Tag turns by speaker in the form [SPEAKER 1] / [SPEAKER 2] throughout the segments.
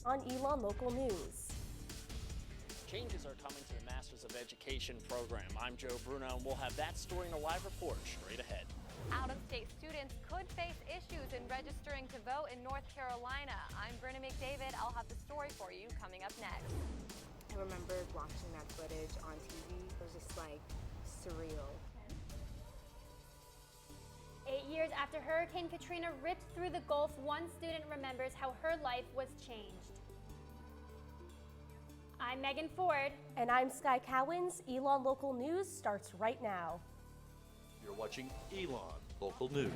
[SPEAKER 1] on Elon Local News.
[SPEAKER 2] Changes are coming to the Masters of Education program. I'm Joe Bruno, and we'll have that story in a live report straight ahead.
[SPEAKER 3] Out-of-state students could face issues in registering to vote in North Carolina. I'm Brenna McDavid. I'll have the story for you coming up next.
[SPEAKER 4] I remember watching that footage on TV. It was just like surreal.
[SPEAKER 5] 8 years after Hurricane Katrina ripped through the Gulf, one student remembers how her life was changed. I'm Megan Ford.
[SPEAKER 1] And I'm Sky Cowens. Elon Local News starts right now.
[SPEAKER 6] You're watching Elon Local News.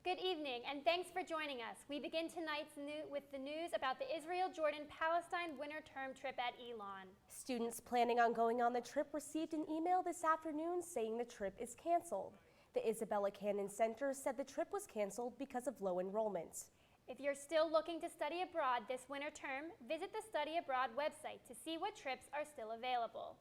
[SPEAKER 5] Good evening, and thanks for joining us. We begin tonight's with the news about the Israel-Jordan-Palestine winter term trip at Elon.
[SPEAKER 1] Students planning on going on the trip received an email this afternoon saying the trip is canceled. The Isabella Cannon Center said the trip was canceled because of low enrollment.
[SPEAKER 5] If you're still looking to study abroad this winter term, visit the Study Abroad website to see what trips are still available.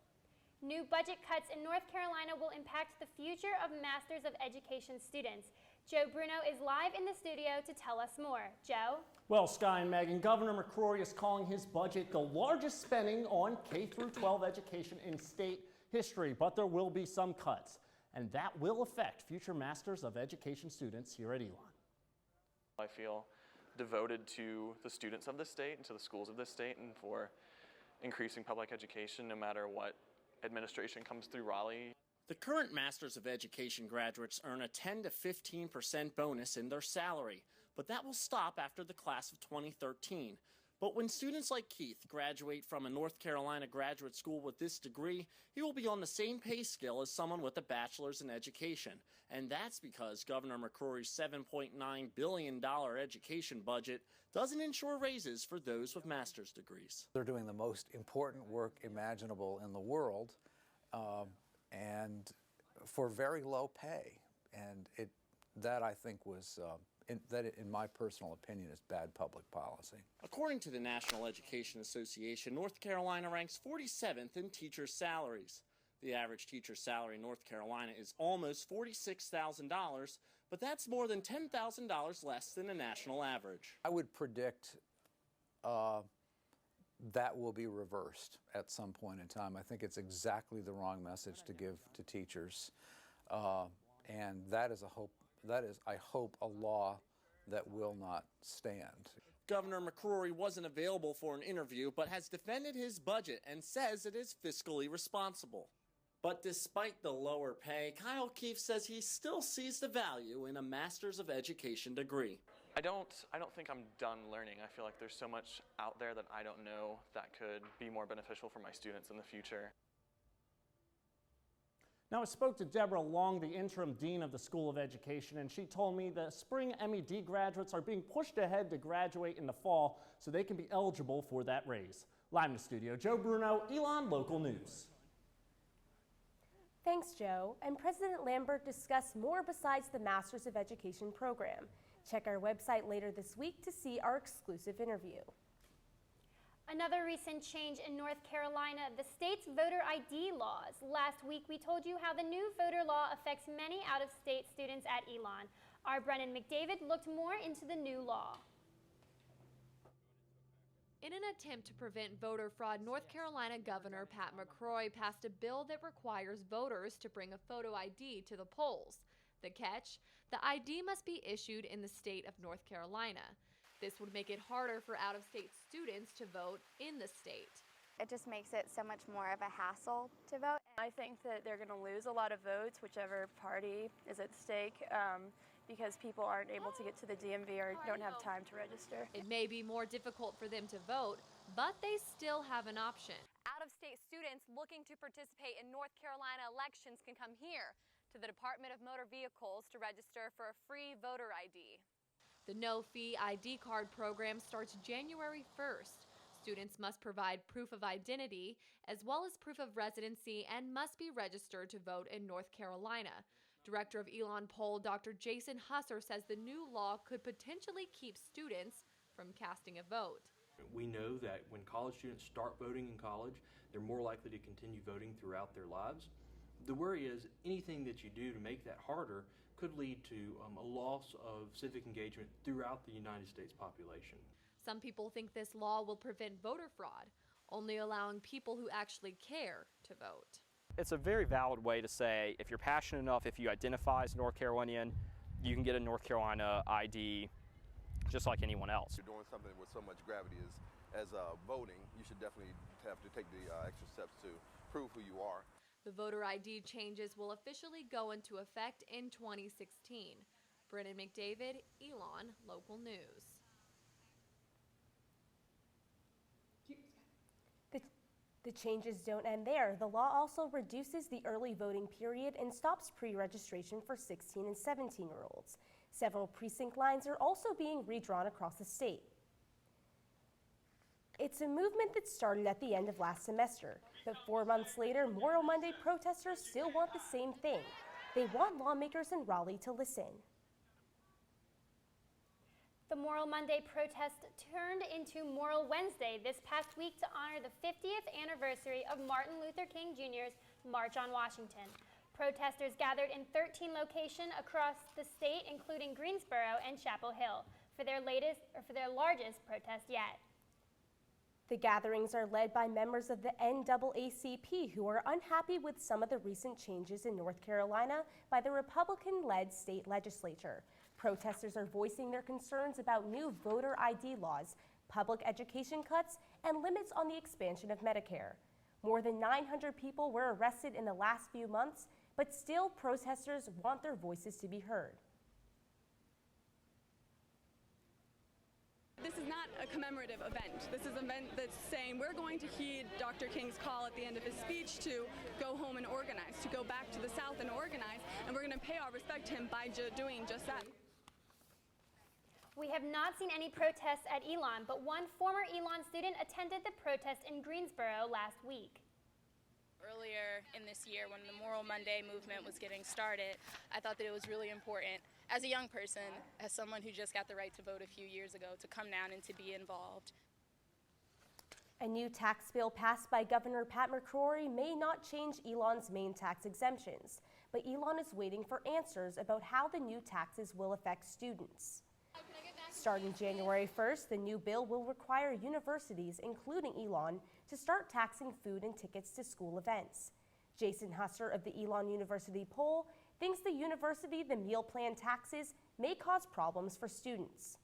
[SPEAKER 5] New budget cuts in North Carolina will impact the future of Masters of Education students. Joe Bruno is live in the studio to tell us more. Joe?
[SPEAKER 2] Well, Sky and Megan, Governor McCrory is calling his budget the largest spending on K-12 education in state history, but there will be some cuts, and that will affect future Masters of Education students here at Elon.
[SPEAKER 7] I feel devoted to the students of this state and to the schools of this state and for increasing public education no matter what administration comes through Raleigh.
[SPEAKER 2] The current Masters of Education graduates earn a 10 to 15% bonus in their salary, but that will stop after the class of 2013. But when students like Keith graduate from a North Carolina graduate school with this degree, he will be on the same pay scale as someone with a bachelor's in education. And that's because Governor McCrory's $7.9 billion education budget doesn't ensure raises for those with master's degrees.
[SPEAKER 8] They're doing the most important work imaginable in the world, and for very low pay. And that I think was in my personal opinion, is bad public policy.
[SPEAKER 2] According to the National Education Association, North Carolina ranks 47th in teacher salaries. The average teacher salary in North Carolina is almost $46,000, but that's more than $10,000 less than the national average.
[SPEAKER 8] I would predict that will be reversed at some point in time. I think it's exactly the wrong message to give to teachers, and that is I hope, a law that will not stand.
[SPEAKER 2] Governor McCrory wasn't available for an interview, but has defended his budget and says it is fiscally responsible. But despite the lower pay, Kyle Keefe says he still sees the value in a Master's of Education degree.
[SPEAKER 7] I don't think I'm done learning. I feel like there's so much out there that I don't know that could be more beneficial for my students in the future.
[SPEAKER 2] Now, I spoke to Deborah Long, the interim dean of the School of Education, and she told me the spring MED graduates are being pushed ahead to graduate in the fall so they can be eligible for that raise. Live in the studio, Joe Bruno, Elon Local News.
[SPEAKER 1] Thanks, Joe. And President Lambert discussed more besides the Masters of Education program. Check our website later this week to see our exclusive interview.
[SPEAKER 5] Another recent change in North Carolina, the state's voter ID laws. Last week, we told you how the new voter law affects many out-of-state students at Elon. Our Brennan McDavid looked more into the new law.
[SPEAKER 3] In an attempt to prevent voter fraud, North Carolina Governor Pat McCrory passed a bill that requires voters to bring a photo ID to the polls. The catch? The ID must be issued in the state of North Carolina. This would make it harder for out-of-state students to vote in the state.
[SPEAKER 9] It just makes it so much more of a hassle to vote.
[SPEAKER 10] I think that they're going to lose a lot of votes, whichever party is at stake, because people aren't able to get to the DMV or don't have time to register.
[SPEAKER 3] It may be more difficult for them to vote, but they still have an option. Out-of-state students looking to participate in North Carolina elections can come here to the Department of Motor Vehicles to register for a free voter ID. The no-fee ID card program starts January 1st. Students must provide proof of identity as well as proof of residency and must be registered to vote in North Carolina. Director of Elon Poll, Dr. Jason Husser, says the new law could potentially keep students from casting a vote.
[SPEAKER 11] We know that when college students start voting in college, they're more likely to continue voting throughout their lives. The worry is anything that you do to make that harder could lead to a loss of civic engagement throughout the United States population.
[SPEAKER 3] Some people think this law will prevent voter fraud, only allowing people who actually care to vote.
[SPEAKER 12] It's a very valid way to say if you're passionate enough, if you identify as North Carolinian, you can get a North Carolina ID just like anyone else.
[SPEAKER 13] You're doing something with so much gravity as voting, you should definitely have to take the extra steps to prove who you are.
[SPEAKER 3] The voter ID changes will officially go into effect in 2016. Brennan McDavid, Elon, Local News.
[SPEAKER 1] The changes don't end there. The law also reduces the early voting period and stops pre-registration for 16 and 17-year-olds. Several precinct lines are also being redrawn across the state. It's a movement that started at the end of last semester, but 4 months later, Memorial Monday protesters still want the same thing. They want lawmakers in Raleigh to listen.
[SPEAKER 5] The Moral Monday protest turned into Moral Wednesday this past week to honor the 50th anniversary of Martin Luther King Jr.'s March on Washington. Protesters gathered in 13 locations across the state, including Greensboro and Chapel Hill, for their largest protest yet.
[SPEAKER 1] The gatherings are led by members of the NAACP who are unhappy with some of the recent changes in North Carolina by the Republican-led state legislature. Protesters are voicing their concerns about new voter ID laws, public education cuts, and limits on the expansion of Medicare. More than 900 people were arrested in the last few months, but still protesters want their voices to be heard.
[SPEAKER 14] This is not a commemorative event. This is an event that's saying we're going to heed Dr. King's call at the end of his speech to go home and organize, to go back to the South and organize, and we're going to pay our respect to him by doing just that.
[SPEAKER 5] We have not seen any protests at Elon, but one former Elon student attended the protest in Greensboro last week.
[SPEAKER 15] Earlier in this year, when the Moral Monday movement was getting started, I thought that it was really important, as a young person, as someone who just got the right to vote a few years ago, to come down and to be involved.
[SPEAKER 1] A new tax bill passed by Governor Pat McCrory may not change Elon's main tax exemptions, but Elon is waiting for answers about how the new taxes will affect students. Starting January 1st, the new bill will require universities, including Elon, to start taxing food and tickets to school events. Jason Husser of the Elon University poll thinks the meal plan taxes may cause problems for students.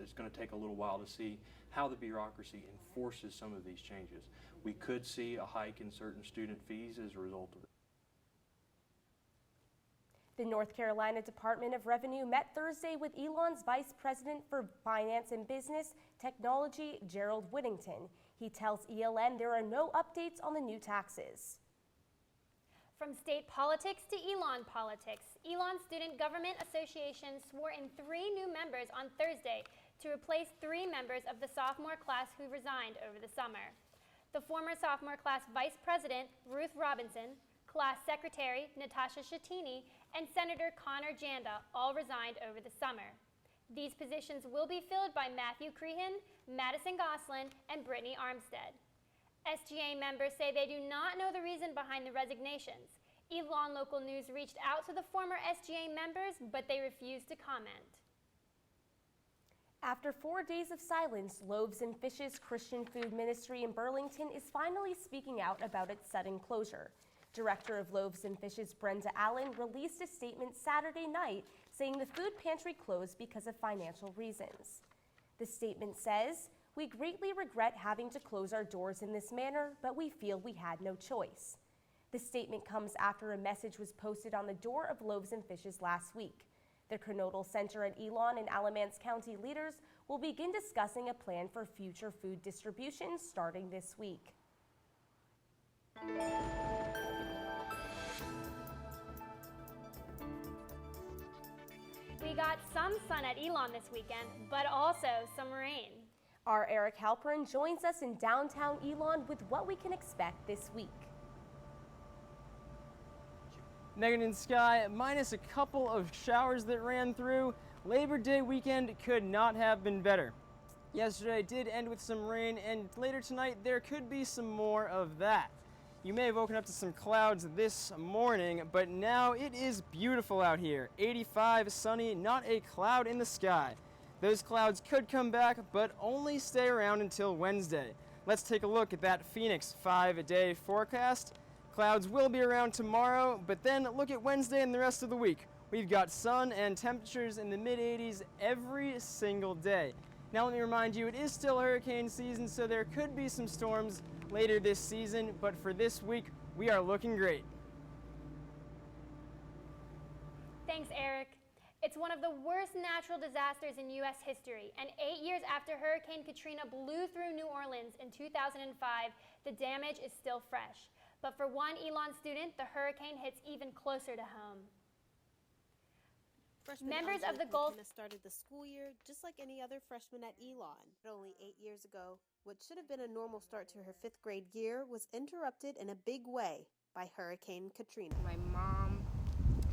[SPEAKER 11] It's going to take a little while to see how the bureaucracy enforces some of these changes. We could see a hike in certain student fees as a result of it.
[SPEAKER 1] The North Carolina Department of Revenue met Thursday with Elon's Vice President for Finance and Business Technology, Gerald Whittington. He tells ELN there are no updates on the new taxes.
[SPEAKER 5] From state politics to Elon politics, Elon Student Government Association swore in 3 new members on Thursday to replace 3 members of the sophomore class who resigned over the summer. The former sophomore class Vice President, Ruth Robinson, Class Secretary Natasha Shattini, and Senator Connor Janda all resigned over the summer. These positions will be filled by Matthew Crehan, Madison Goslin, and Brittany Armstead. SGA members say they do not know the reason behind the resignations. Elon Local News reached out to the former SGA members, but they refused to comment.
[SPEAKER 1] After 4 days of silence, Loaves and Fishes Christian Food Ministry in Burlington is finally speaking out about its sudden closure. Director of Loaves and Fishes Brenda Allen released a statement Saturday night saying the food pantry closed because of financial reasons. The statement says, "We greatly regret having to close our doors in this manner, but we feel we had no choice." The statement comes after a message was posted on the door of Loaves and Fishes last week. The Kernodle Center at Elon and Alamance County leaders will begin discussing a plan for future food distribution starting this week.
[SPEAKER 5] We got some sun at Elon this weekend, but also some rain.
[SPEAKER 1] Our Eric Halperin joins us in downtown Elon with what we can expect this week.
[SPEAKER 16] Negative sky, minus a couple of showers that ran through. Labor Day weekend could not have been better. Yesterday did end with some rain, and later tonight there could be some more of that. You may have woken up to some clouds this morning, but now it is beautiful out here. 85, sunny, not a cloud in the sky. Those clouds could come back, but only stay around until Wednesday. Let's take a look at that Phoenix 5-day forecast. Clouds will be around tomorrow, but then look at Wednesday and the rest of the week. We've got sun and temperatures in the mid-80s every single day. Now let me remind you, it is still hurricane season, so there could be some storms later this season, but for this week, we are looking great.
[SPEAKER 5] Thanks, Eric. It's one of the worst natural disasters in U.S. history, and 8 years after Hurricane Katrina blew through New Orleans in 2005, the damage is still fresh. But for one Elon student, the hurricane hits even closer to home. Members of the Gulf
[SPEAKER 17] started the school year just like any other freshman at Elon. But only 8 years ago, what should have been a normal start to her 5th grade year was interrupted in a big way by Hurricane Katrina.
[SPEAKER 4] My mom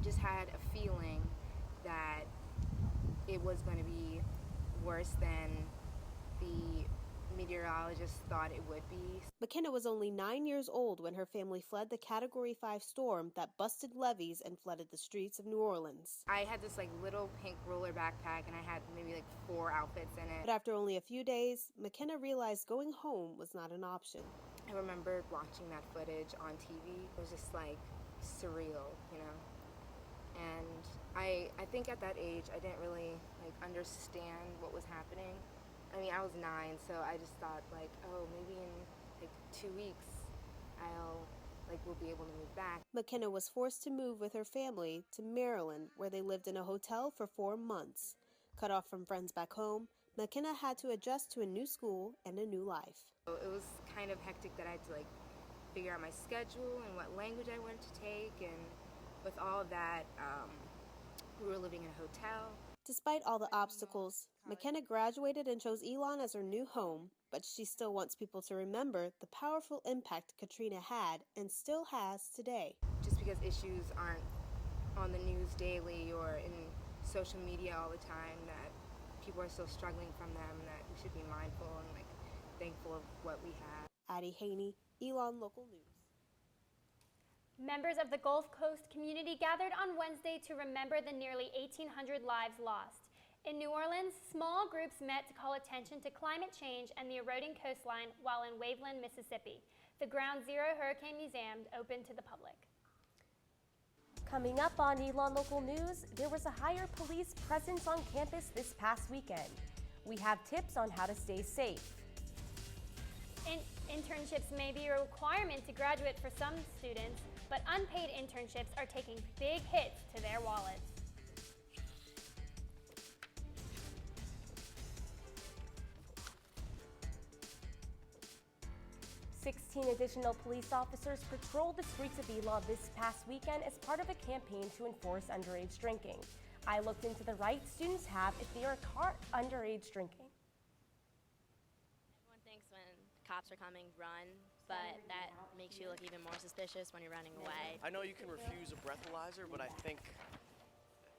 [SPEAKER 4] just had a feeling that it was going to be worse than the meteorologists thought it would be.
[SPEAKER 17] McKenna was only 9 years old when her family fled the Category 5 storm that busted levees and flooded the streets of New Orleans.
[SPEAKER 4] I had this little pink roller backpack and I had maybe 4 outfits in it.
[SPEAKER 17] But after only a few days, McKenna realized going home was not an option.
[SPEAKER 4] I remember watching that footage on TV. It was just surreal, you know. And I think at that age I didn't really understand what was happening. I mean, I was 9, so I just thought oh, maybe in 2 weeks we'll be able to move back.
[SPEAKER 17] McKenna was forced to move with her family to Maryland, where they lived in a hotel for 4 months. Cut off from friends back home, McKenna had to adjust to a new school and a new life.
[SPEAKER 4] So it was kind of hectic that I had to figure out my schedule and what language I wanted to take, and with all of that, we were living in a hotel.
[SPEAKER 17] Despite all the obstacles, McKenna graduated and chose Elon as her new home, but she still wants people to remember the powerful impact Katrina had and still has today.
[SPEAKER 4] Just because issues aren't on the news daily or in social media all the time, that people are still struggling from them, that we should be mindful and thankful of what we have.
[SPEAKER 17] Addie Haney, Elon Local News.
[SPEAKER 5] Members of the Gulf Coast community gathered on Wednesday to remember the nearly 1,800 lives lost. In New Orleans, small groups met to call attention to climate change and the eroding coastline while in Waveland, Mississippi. The Ground Zero Hurricane Museum opened to the public.
[SPEAKER 1] Coming up on Elon Local News, there was a higher police presence on campus this past weekend. We have tips on how to stay safe.
[SPEAKER 5] Internships may be a requirement to graduate for some students, but unpaid internships are taking big hits to their wallets.
[SPEAKER 1] Sixteen additional police officers patrolled the streets of Elon this past weekend as part of a campaign to enforce underage drinking. I looked into the rights students have if they are caught underage drinking.
[SPEAKER 18] Everyone thinks when cops are coming, run, but that makes you look even more suspicious when you're running away.
[SPEAKER 19] I know you can refuse a breathalyzer, but I think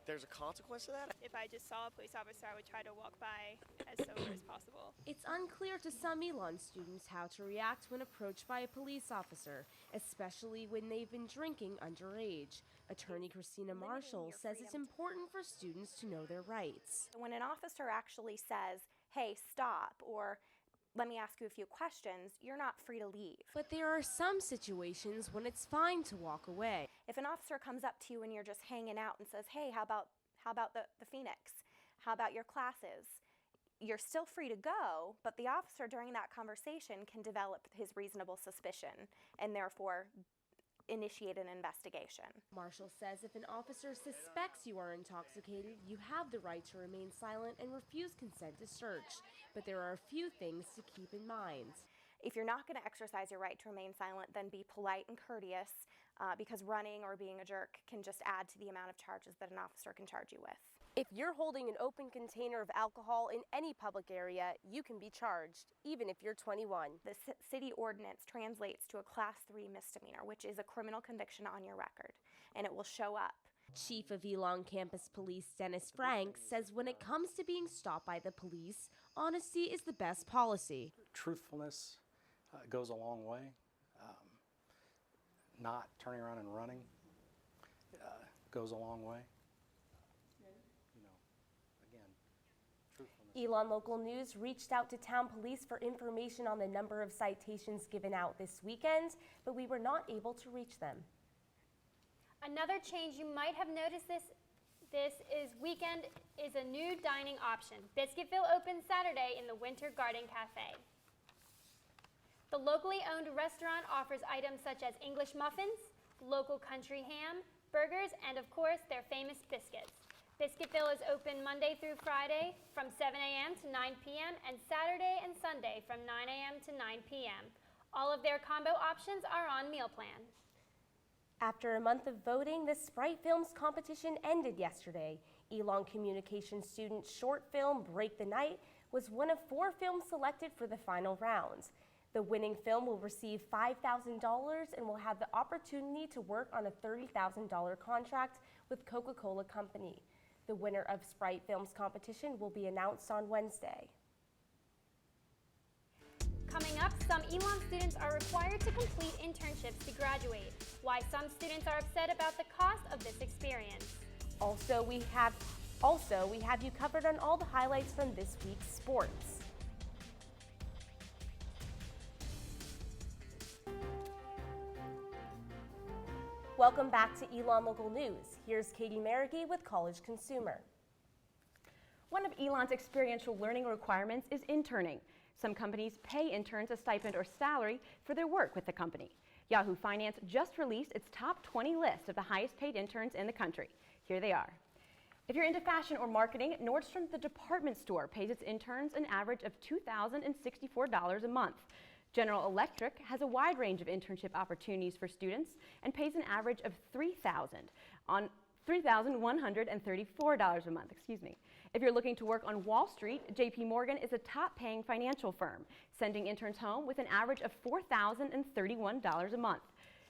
[SPEAKER 19] there's a consequence to that.
[SPEAKER 20] If I just saw a police officer, I would try to walk by as sober as possible.
[SPEAKER 1] It's unclear to some Elon students how to react when approached by a police officer, especially when they've been drinking underage. Attorney Christina Marshall says it's important for students to know their rights.
[SPEAKER 21] When an officer actually says, hey, stop, or let me ask you a few questions, you're not free to leave.
[SPEAKER 1] But there are some situations when it's fine to walk away.
[SPEAKER 21] If an officer comes up to you and you're just hanging out and says, hey, how about the Phoenix? How about your classes? You're still free to go, but the officer during that conversation can develop his reasonable suspicion and therefore initiate an investigation.
[SPEAKER 1] Marshall says if an officer suspects you are intoxicated, you have the right to remain silent and refuse consent to search. But there are a few things to keep in mind.
[SPEAKER 21] If you're not going to exercise your right to remain silent, then be polite and courteous, because running or being a jerk can just add to the amount of charges that an officer can charge you with.
[SPEAKER 1] If you're holding an open container of alcohol in any public area, you can be charged, even if you're 21.
[SPEAKER 21] The city ordinance translates to a Class 3 misdemeanor, which is a criminal conviction on your record, and it will show up.
[SPEAKER 1] Chief of Elon Campus Police Dennis Frank says when it comes to being stopped by the police, honesty is the best policy.
[SPEAKER 22] Truthfulness goes a long way.
[SPEAKER 6] not turning around and running goes a long way. You know, again, truthfulness.
[SPEAKER 1] Elon Local News reached out to town police for information on the number of citations given out this weekend, but we were not able to reach them.
[SPEAKER 5] Another change you might have noticed this weekend is a new dining option. Biscuitville opens Saturday in the Winter Garden Cafe. The locally owned restaurant offers items such as English muffins, local country ham, burgers, and of course, their famous biscuits. Biscuitville is open Monday through Friday from 7 a.m. to 9 p.m. and Saturday and Sunday from 9 a.m. to 9 p.m. All of their combo options are on meal plan.
[SPEAKER 1] After a month of voting, the Sprite Films competition ended yesterday. Elon Communications student short film Break the Night was one of 4 films selected for the final round. The winning film will receive $5,000 and will have the opportunity to work on a $30,000 contract with Coca-Cola Company. The winner of Sprite Films competition will be announced on Wednesday.
[SPEAKER 5] Coming up, some Elon students are required to complete internships to graduate. Why some students are upset about the cost of this experience.
[SPEAKER 1] Also, we have you covered on all the highlights from this week's sports. Welcome back to Elon Local News. Here's Katie Maraghi with College Consumer.
[SPEAKER 22] One of Elon's experiential learning requirements is interning. Some companies pay interns a stipend or salary for their work with the company. Yahoo Finance just released its top 20 list of the highest paid interns in the country. Here they are. If you're into fashion or marketing, Nordstrom, the department store, pays its interns an average of $2,064 a month. General Electric has a wide range of internship opportunities for students and pays an average of $3,134 a month. If you're looking to work on Wall Street, JP Morgan is a top-paying financial firm, sending interns home with an average of $4,031 a month.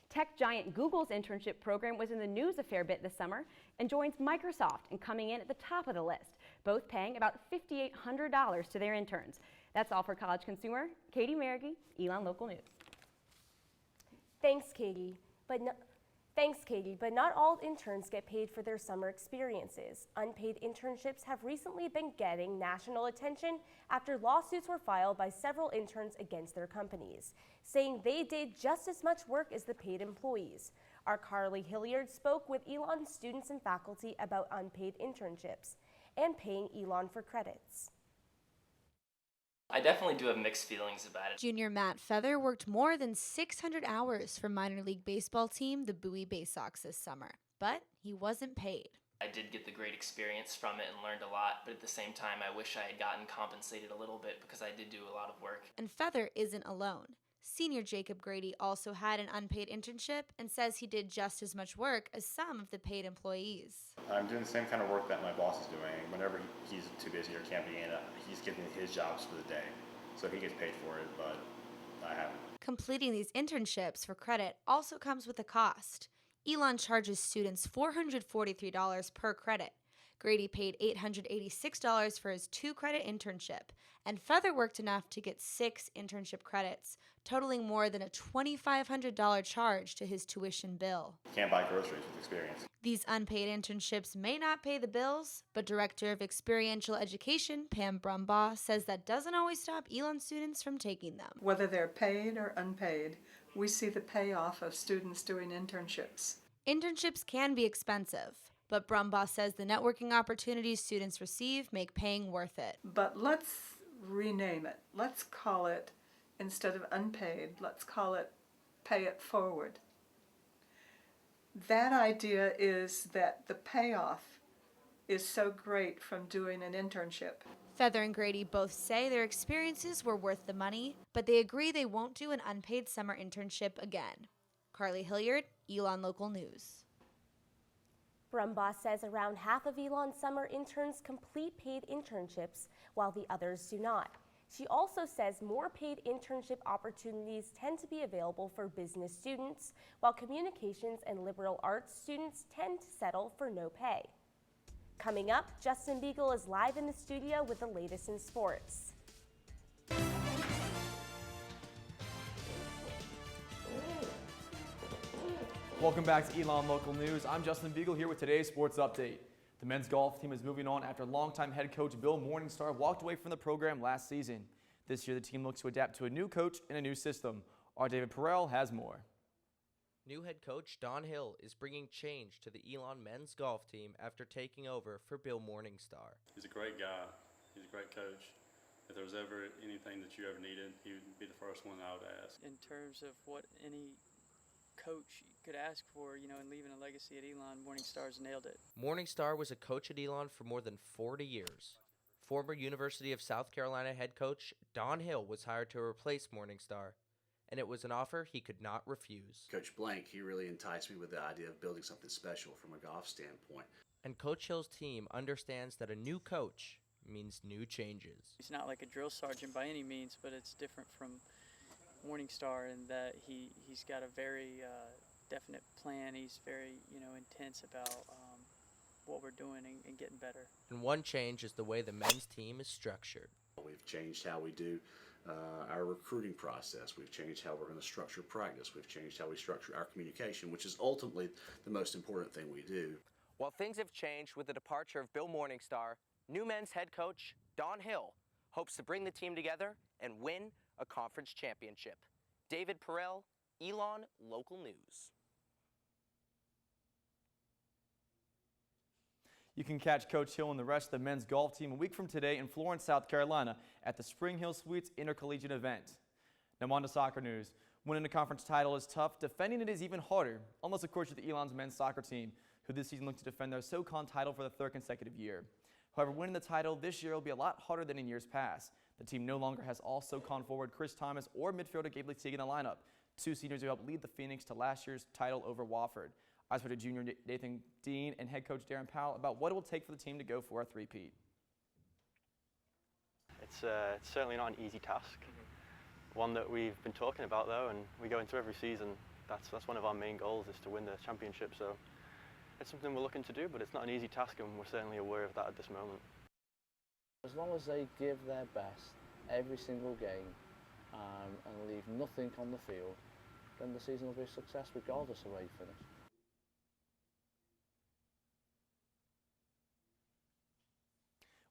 [SPEAKER 22] Tech giant Google's internship program was in the news a fair bit this summer and joins Microsoft in coming in at the top of the list, both paying about $5,800 to their interns. That's all for College Consumer. Katie Maraghi, Elon Local News.
[SPEAKER 1] Thanks, Katie. But not all interns get paid for their summer experiences. Unpaid internships have recently been getting national attention after lawsuits were filed by several interns against their companies, saying they did just as much work as the paid employees. Our Carly Hilliard spoke with Elon students and faculty about unpaid internships and paying Elon for credits.
[SPEAKER 23] I definitely do have mixed feelings about it.
[SPEAKER 24] Junior Matt Feather worked more than 600 hours for minor league baseball team, the Bowie Bay Sox, this summer, but he wasn't paid.
[SPEAKER 23] I did get the great experience from it and learned a lot, but at the same time, I wish I had gotten compensated a little bit because I did do a lot of work.
[SPEAKER 24] And Feather isn't alone. Senior Jacob Grady also had an unpaid internship and says he did just as much work as some of the paid employees.
[SPEAKER 25] I'm doing the same kind of work that my boss is doing. Whenever he's too busy or can't be in, he's giving his jobs for the day. So he gets paid for it, but I haven't.
[SPEAKER 24] Completing these internships for credit also comes with a cost. Elon charges students $443 per credit. Grady paid $886 for his 2-credit internship, and Feather worked enough to get 6 internship credits, totaling more than a $2,500 charge to his tuition bill.
[SPEAKER 25] Can't buy groceries with experience.
[SPEAKER 24] These unpaid internships may not pay the bills, but Director of Experiential Education, Pam Brumbaugh, says that doesn't always stop Elon students from taking them.
[SPEAKER 26] Whether they're paid or unpaid, we see the payoff of students doing internships.
[SPEAKER 24] Internships can be expensive, but Brumbaugh says the networking opportunities students receive make paying worth it.
[SPEAKER 26] But let's rename it. Let's call it, instead of unpaid, let's call it pay it forward. That idea is that the payoff is so great from doing an internship.
[SPEAKER 24] Feather and Grady both say their experiences were worth the money, but they agree they won't do an unpaid summer internship again. Carly Hilliard, Elon Local News.
[SPEAKER 1] Brumbaugh says around half of Elon's summer interns complete paid internships, while the others do not. She also says more paid internship opportunities tend to be available for business students, while communications and liberal arts students tend to settle for no pay. Coming up, Justin Beagle is live in the studio with the latest in sports.
[SPEAKER 2] Welcome back to Elon Local News. I'm Justin Beagle here with today's sports update. The men's golf team is moving on after longtime head coach Bill Morningstar walked away from the program last season. This year, the team looks to adapt to a new coach and a new system. Our David Perel has more.
[SPEAKER 7] New head coach Don Hill is bringing change to the Elon men's golf team after taking over for Bill Morningstar.
[SPEAKER 8] He's a great guy. He's a great coach. If there was ever anything that you ever needed, he would be the first one I would ask.
[SPEAKER 9] In terms of what any coach could ask for, in leaving a legacy at Elon, Morningstar's nailed it.
[SPEAKER 7] Morningstar was a coach at Elon for more than 40 years. Former University of South Carolina head coach Don Hill was hired to replace Morningstar, and it was an offer he could not refuse.
[SPEAKER 10] Coach Blank, he really enticed me with the idea of building something special from a golf standpoint.
[SPEAKER 7] And Coach Hill's team understands that a new coach means new changes.
[SPEAKER 9] He's not like a drill sergeant by any means, but it's different from Morningstar in that he's got a very definite plan. He's very intense about what we're doing and getting better.
[SPEAKER 7] And one change is the way the men's team is structured.
[SPEAKER 10] We've changed how we do our recruiting process. We've changed how we're going to structure practice. We've changed how we structure our communication, which is ultimately the most important thing we do.
[SPEAKER 7] While things have changed with the departure of Bill Morningstar, new men's head coach Don Hill hopes to bring the team together and win a conference championship. David Perel, Elon Local News.
[SPEAKER 2] You can catch Coach Hill and the rest of the men's golf team a week from today in Florence, South Carolina at the Spring Hill Suites Intercollegiate event. Now on to soccer news. Winning a conference title is tough. Defending it is even harder, unless of course you're the Elon's men's soccer team, who this season look to defend their SoCon title for the third consecutive year. However, winning the title this year will be a lot harder than in years past. The team no longer has all SoCon forward Chris Thomas or midfielder Gabe Teague in the lineup, two seniors who helped lead the Phoenix to last year's title over Wofford. I spoke to junior Nathan Dean and head coach Darren Powell about what it will take for the team to go for a three-peat.
[SPEAKER 12] It's certainly not an easy task. One that we've been talking about though, and we go into every season. That's one of our main goals, is to win the championship. So it's something we're looking to do, but it's not an easy task, and we're certainly aware of that at this moment.
[SPEAKER 27] As long as they give their best every single game and leave nothing on the field, then the season will be a success regardless of where you finish.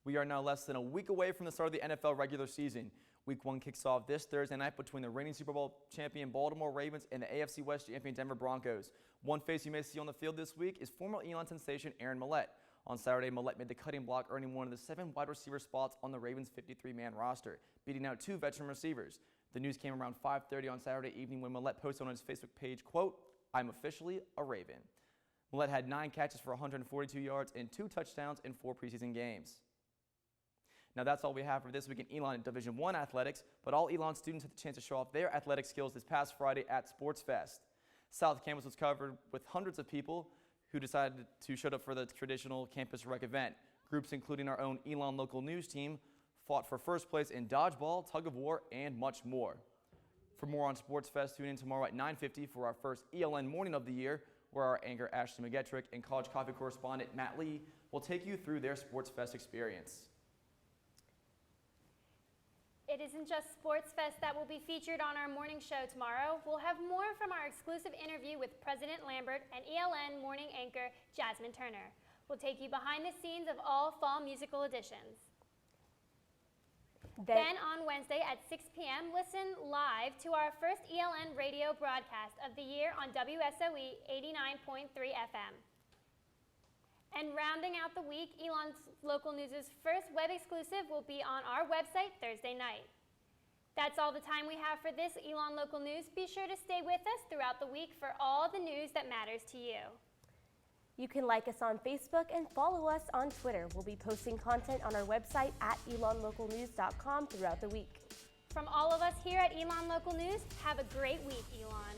[SPEAKER 2] We are now less than a week away from the start of the NFL regular season. Week 1 kicks off this Thursday night between the reigning Super Bowl champion Baltimore Ravens and the AFC West champion Denver Broncos. One face you may see on the field this week is former Elon sensation Aaron Millette. On Saturday, Millette made the cutting block, earning one of the 7 wide receiver spots on the Ravens' 53-man roster, beating out 2 veteran receivers. The news came around 5:30 on Saturday evening when Millette posted on his Facebook page, quote, "I'm officially a Raven." Millette had 9 catches for 142 yards and 2 touchdowns in 4 preseason games. Now that's all we have for this week in Elon Division I athletics, but all Elon students had the chance to show off their athletic skills this past Friday at Sports Fest. South Campus was covered with hundreds of people who decided to show up for the traditional campus rec event. Groups including our own Elon Local News team fought for first place in dodgeball, tug of war, and much more. For more on Sports Fest, tune in tomorrow at 9:50 for our first ELN morning of the year, where our anchor Ashley McGettrick and College Coffee correspondent Matt Lee will take you through their Sports Fest experience.
[SPEAKER 5] It isn't just Sports Fest that will be featured on our morning show tomorrow. We'll have more from our exclusive interview with President Lambert and ELN morning anchor Jasmine Turner. We'll take you behind the scenes of all fall musical editions. Then on Wednesday at 6 p.m., listen live to our first ELN radio broadcast of the year on WSOE 89.3 FM. And rounding out the week, Elon Local News' first web exclusive will be on our website Thursday night. That's all the time we have for this Elon Local News. Be sure to stay with us throughout the week for all the news that matters to you.
[SPEAKER 1] You can like us on Facebook and follow us on Twitter. We'll be posting content on our website at elonlocalnews.com throughout the week.
[SPEAKER 5] From all of us here at Elon Local News, have a great week, Elon.